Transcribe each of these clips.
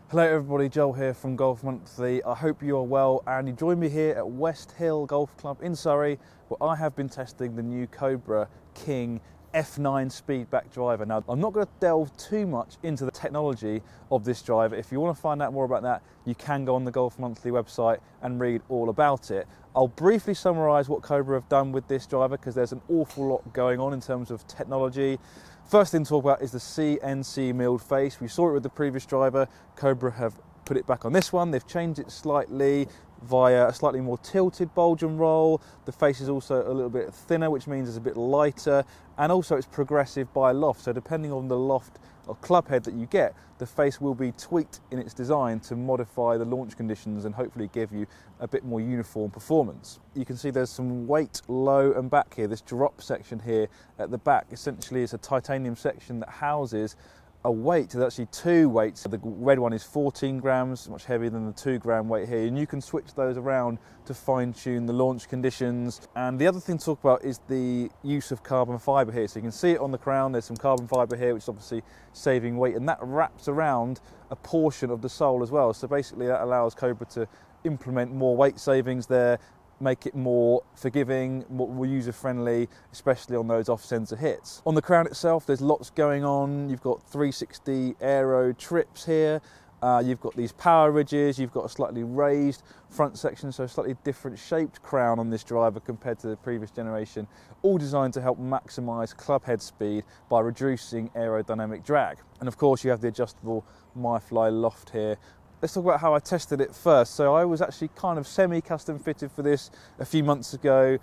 Hello everybody, Joel here from Golf Monthly. I hope you are well and you join me here at West Hill Golf Club in Surrey, where I have been testing the new Cobra King F9 Speedback driver. Now, I'm not going to delve too much into the technology of this driver. If you want to find out more about that, you can go on the Golf Monthly website and read all about it. I'll briefly summarise what Cobra have done with this driver because there's an awful lot going on in terms of technology. First thing to talk about is the CNC milled face. We saw it with the previous driver. Cobra have put it back on this one. They've changed it slightly via a slightly more tilted bulge and roll. The face is also a little bit thinner, which means it's a bit lighter, and also it's progressive by loft. So depending on the loft or club head that you get, the face will be tweaked in its design to modify the launch conditions and hopefully give you a bit more uniform performance. You can see there's some weight low and back here. This drop section here at the back essentially is a titanium section that houses a weight. There's actually two weights. The red one is 14 grams, much heavier than the 2 gram weight here, and you can switch those around to fine tune the launch conditions. And the other thing to talk about is the use of carbon fibre here. So you can see it on the crown, there's some carbon fibre here, which is obviously saving weight, and that wraps around a portion of the sole as well. So basically that allows Cobra to implement more weight savings there, make it more forgiving, more user-friendly, especially on those off-sensor hits. On the crown itself, there's lots going on. You've got 360 aero trips here. You've got these power ridges. You've got a slightly raised front section, so a slightly different shaped crown on this driver compared to the previous generation, all designed to help maximise club head speed by reducing aerodynamic drag. And of course, you have the adjustable MyFly loft here. Let's talk about how I tested it first. So I was actually kind of semi-custom fitted for this a few months ago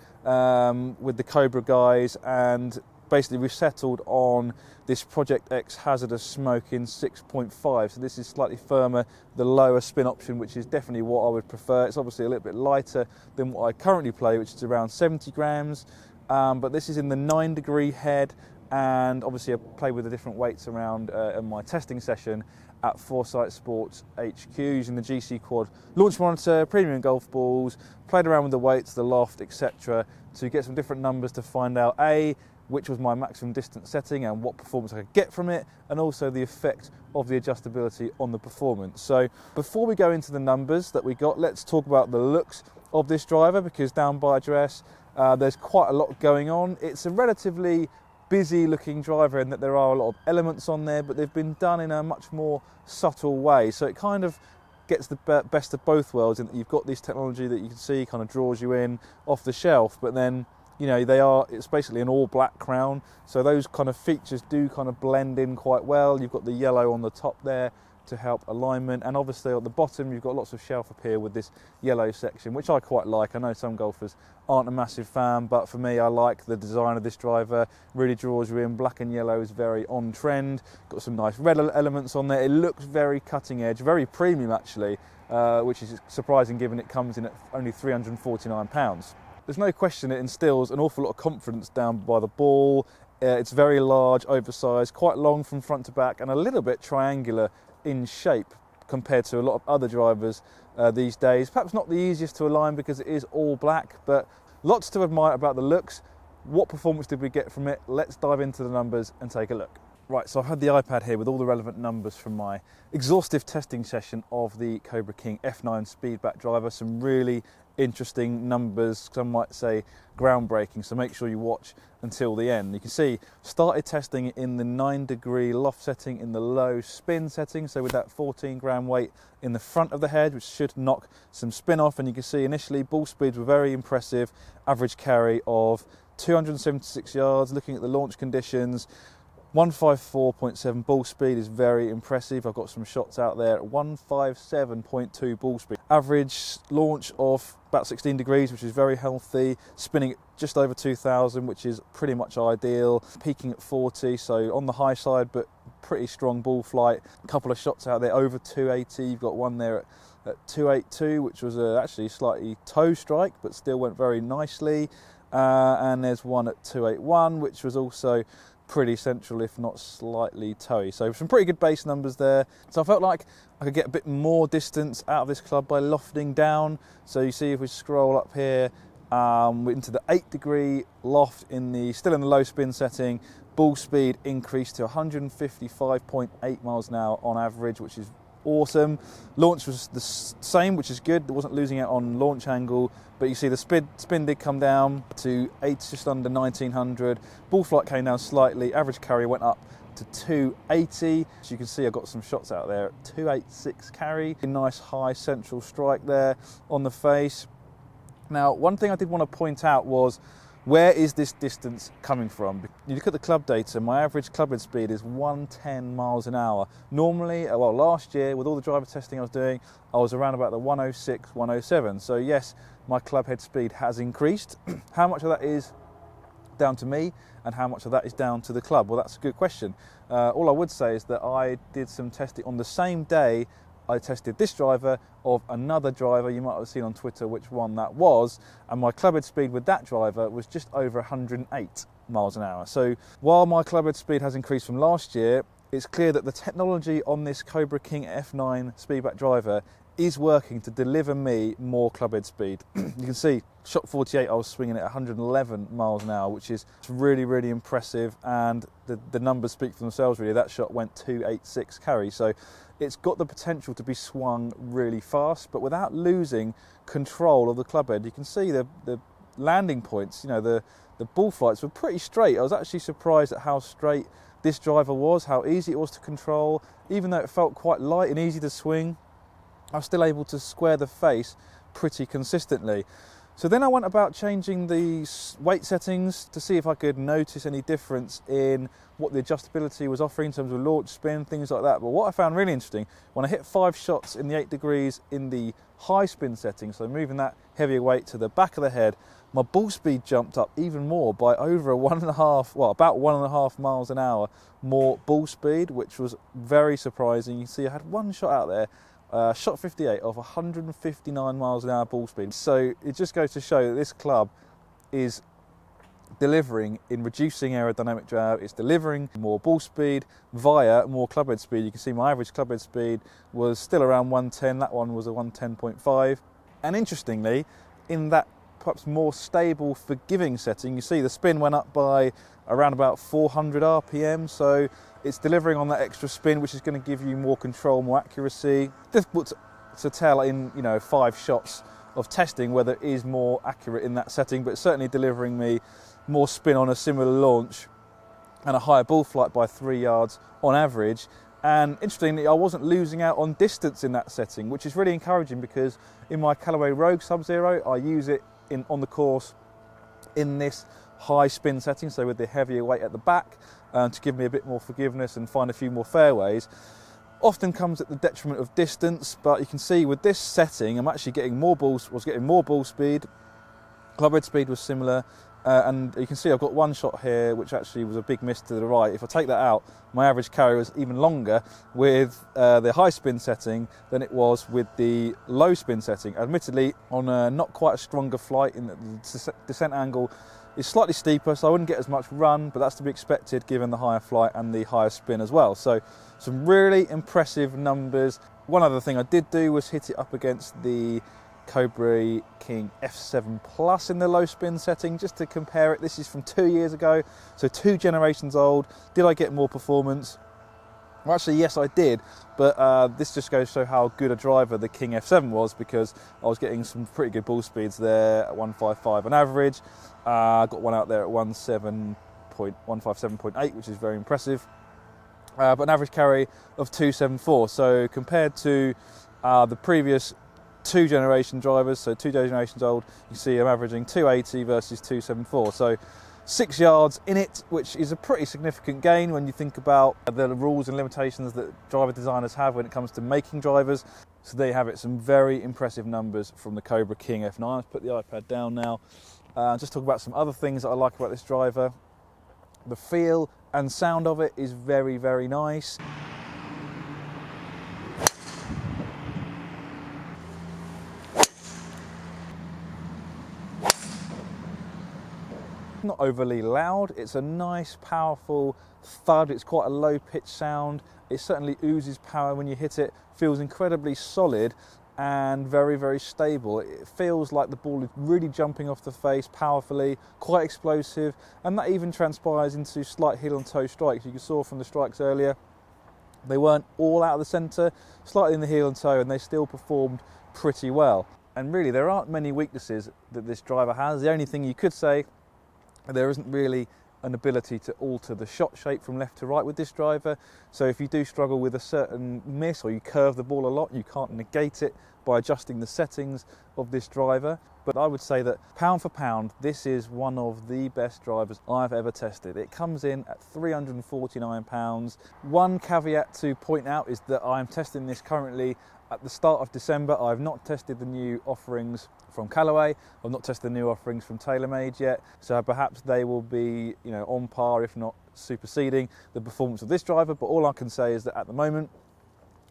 with the Cobra guys, and basically we settled on this Project X hazardous smoke in 6.5. So this is slightly firmer, the lower spin option, which is definitely what I would prefer. It's obviously a little bit lighter than what I currently play, which is around 70 grams. But this is in the 9-degree head, and obviously I play with the different weights around in my testing session at Foresight Sports HQ using the GCQuad launch monitor, premium golf balls, played around with the weights, the loft, etc. to get some different numbers to find out A, which was my maximum distance setting and what performance I could get from it, and also the effect of the adjustability on the performance. So before we go into the numbers that we got, let's talk about the looks of this driver, because down by address there's quite a lot going on. It's a relatively busy looking driver in that there are a lot of elements on there, but they've been done in a much more subtle way. So it kind of gets the best of both worlds in that you've got this technology that you can see kind of draws you in off the shelf, but then, you know, it's basically an all black crown. So those kind of features do kind of blend in quite well. You've got the yellow on the top there to help alignment, and obviously at the bottom you've got lots of shelf up here with this yellow section, which I quite like. I know some golfers aren't a massive fan, but for me I like the design of this driver. Really draws you in. Black and yellow is very on trend. Got some nice red elements on there. It looks very cutting edge, very premium actually, which is surprising given it comes in at only £349. There's no question it instills an awful lot of confidence down by the ball. It's very large, oversized, quite long from front to back, and a little bit triangular in shape compared to a lot of other drivers these days. Perhaps not the easiest to align because it is all black, but lots to admire about the looks. What performance did we get from it? Let's dive into the numbers and take a look. Right, so I've had the iPad here with all the relevant numbers from my exhaustive testing session of the Cobra King F9 Speedback driver. Some really interesting numbers, some might say groundbreaking, so make sure you watch until the end. You can see, started testing it in the 9-degree loft setting in the low spin setting, so with that 14 gram weight in the front of the head, which should knock some spin off, and you can see initially ball speeds were very impressive, average carry of 276 yards. Looking at the launch conditions, 154.7 ball speed is very impressive. I've got some shots out there at 157.2 ball speed. Average launch of about 16 degrees, which is very healthy. Spinning at just over 2,000, which is pretty much ideal. Peaking at 40, so on the high side, but pretty strong ball flight. A couple of shots out there over 280. You've got one there at 282, which was actually slightly toe strike, but still went very nicely. And there's one at 281, which was also pretty central, if not slightly toey. So some pretty good base numbers there. So I felt like I could get a bit more distance out of this club by lofting down. So you see if we scroll up here into the 8-degree loft still in the low spin setting, ball speed increased to 155.8 miles an hour on average, which is awesome. Launch was the same, which is good. It wasn't losing out on launch angle, but you see the spin did come down to just under 1900. Ball flight came down slightly. Average carry went up to 280. As you can see, I got some shots out there at 286 carry. A nice high central strike there on the face. Now, one thing I did want to point out was, where is this distance coming from? You look at the club data, my average club head speed is 110 miles an hour. Normally, well, last year, with all the driver testing I was doing, I was around about the 106, 107. So yes, my club head speed has increased. How much of that is down to me and how much of that is down to the club? Well, that's a good question. All I would say is that I did some testing on the same day. I tested this driver of another driver. You might have seen on Twitter which one that was, and my club head speed with that driver was just over 108 miles an hour. So while my club head speed has increased from last year, it's clear that the technology on this Cobra King F9 Speedback driver is working to deliver me more club head speed. You can see shot 48 I was swinging at 111 miles an hour, which is really, really impressive, and the numbers speak for themselves really. That shot went 286 carry, so it's got the potential to be swung really fast, but without losing control of the club head. You can see the landing points, you know, the ball flights were pretty straight. I was actually surprised at how straight this driver was, how easy it was to control. Even though it felt quite light and easy to swing, I was still able to square the face pretty consistently. So then I went about changing the weight settings to see if I could notice any difference in what the adjustability was offering in terms of launch spin, things like that. But what I found really interesting, when I hit 5 shots in the 8 degrees in the high spin setting, so moving that heavier weight to the back of the head, my ball speed jumped up even more by over about 1.5 miles an hour more ball speed, which was very surprising. You see, I had one shot out there, shot 58 of 159 miles an hour ball speed. So it just goes to show that this club is delivering in reducing aerodynamic drag. It's delivering more ball speed via more club head speed. You can see my average club head speed was still around 110. That one was a 110.5. And interestingly, in that perhaps more stable, forgiving setting, you see the spin went up by around about 400 RPM. So it's delivering on that extra spin, which is going to give you more control, more accuracy. Difficult to tell in 5 shots of testing whether it is more accurate in that setting, but it's certainly delivering me more spin on a similar launch and a higher ball flight by 3 yards on average. And interestingly, I wasn't losing out on distance in that setting, which is really encouraging, because in my Callaway Rogue Sub-Zero, I use it on the course in this high spin setting, so with the heavier weight at the back, to give me a bit more forgiveness and find a few more fairways. Often comes at the detriment of distance, but you can see with this setting, I'm actually getting more ball speed. Club head speed was similar, and you can see I've got one shot here which actually was a big miss to the right. If I take that out, my average carry was even longer with the high spin setting than it was with the low spin setting. Admittedly, on a not quite a stronger flight, in the descent angle is slightly steeper, so I wouldn't get as much run, but that's to be expected given the higher flight and the higher spin as well. So some really impressive numbers. One other thing I did do was hit it up against the Cobra King F7 Plus in the low spin setting, just to compare it. This is from 2 years ago, so 2 generations old. Did I get more performance? Well, actually, yes, I did, but this just goes to show how good a driver the King F7 was, because I was getting some pretty good ball speeds there at 155 on average. I got one out there at 157.8, which is very impressive, but an average carry of 274. So compared to the previous 2 generation drivers, so 2 generations old, you see I'm averaging 280 versus 274. So 6 yards in it, which is a pretty significant gain when you think about the rules and limitations that driver designers have when it comes to making drivers. So there you have it, some very impressive numbers from the Cobra King F9. Let's put the iPad down now. Just talk about some other things that I like about this driver. The feel and sound of it is very, very nice. Not overly loud, it's a nice powerful thud. It's quite a low pitch sound. It certainly oozes power when you hit it. Feels incredibly solid and very, very stable. It feels like the ball is really jumping off the face powerfully, quite explosive, and that even transpires into slight heel and toe strikes. You saw from the strikes earlier, They weren't all out of the centre, slightly in the heel and toe, and they still performed pretty well. And really, there aren't many weaknesses that this driver has. The only thing you could say, there isn't really an ability to alter the shot shape from left to right with this driver. So if you do struggle with a certain miss, or you curve the ball a lot, you can't negate it by adjusting the settings of this driver. But I would say that pound for pound, this is one of the best drivers I've ever tested. It comes in at £349. One caveat to point out is that I'm testing this currently at the start of December. I've not tested the new offerings from Callaway. I've not tested the new offerings from TaylorMade yet. So perhaps they will be, on par, if not superseding the performance of this driver. But all I can say is that at the moment,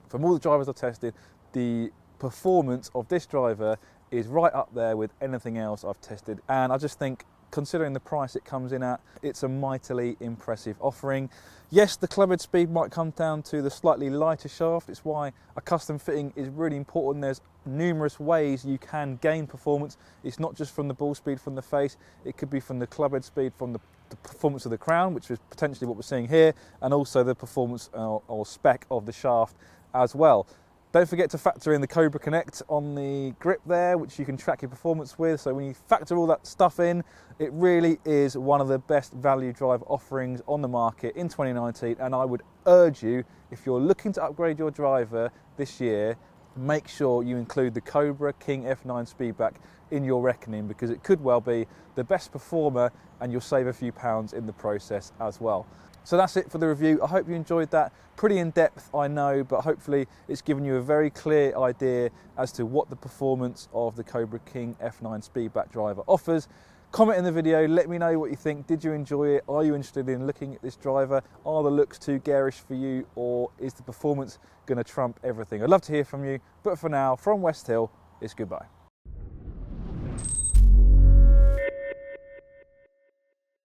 from all the drivers I've tested, the performance of this driver is right up there with anything else I've tested. And I just think, considering the price it comes in at, it's a mightily impressive offering. Yes, the clubhead speed might come down to the slightly lighter shaft. It's why a custom fitting is really important. There's numerous ways you can gain performance. It's not just from the ball speed from the face, it could be from the clubhead speed from the performance of the crown, which is potentially what we're seeing here, and also the performance or spec of the shaft as well. Don't forget to factor in the Cobra Connect on the grip there, which you can track your performance with. So when you factor all that stuff in, it really is one of the best value drive offerings on the market in 2019. And I would urge you, if you're looking to upgrade your driver this year, make sure you include the Cobra King F9 Speedback in your reckoning, because it could well be the best performer and you'll save a few pounds in the process as well. So that's it for the review. I hope you enjoyed that. Pretty in depth, I know, but hopefully it's given you a very clear idea as to what the performance of the Cobra King F9 Speedback driver offers. Comment in the video, let me know what you think. Did you enjoy it? Are you interested in looking at this driver? Are the looks too garish for you, or is the performance going to trump everything? I'd love to hear from you, but for now, from West Hill, it's goodbye.